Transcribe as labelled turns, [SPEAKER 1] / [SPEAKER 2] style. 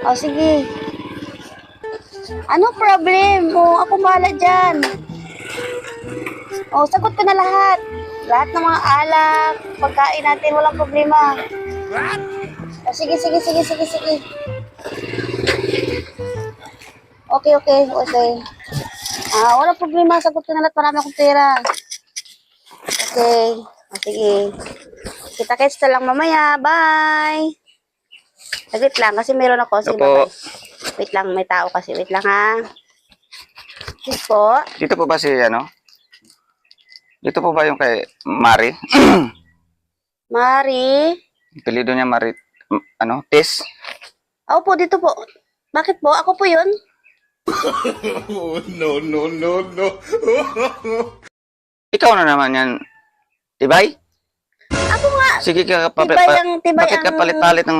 [SPEAKER 1] O, sige. Ano problem mo? Ako bahala dyan. O, sagot ko na lahat. Lahat ng mga alak, pagkain natin, walang problema. O, sige. Okay. Walang problema. Sagot ko na lahat. Marami akong pera. Okay. O, sige. Kita-kits na lang mamaya. Bye. Saglit lang kasi meron ako. Sige, bye-bye. Wait lang, may tao kasi. Wait lang, ha. Yes po.
[SPEAKER 2] Dito po ba si, ano? Dito po ba yung kay Mari?
[SPEAKER 1] Mari.
[SPEAKER 2] Apelyido niya Mari, Tess?
[SPEAKER 1] Ako po, dito po. Bakit po? Ako po yun.
[SPEAKER 3] No.
[SPEAKER 2] Ikaw na naman yan. Tibay?
[SPEAKER 1] Ako nga.
[SPEAKER 2] Sige ka,
[SPEAKER 1] Tibay ang...
[SPEAKER 2] bakit ka palit-palit ng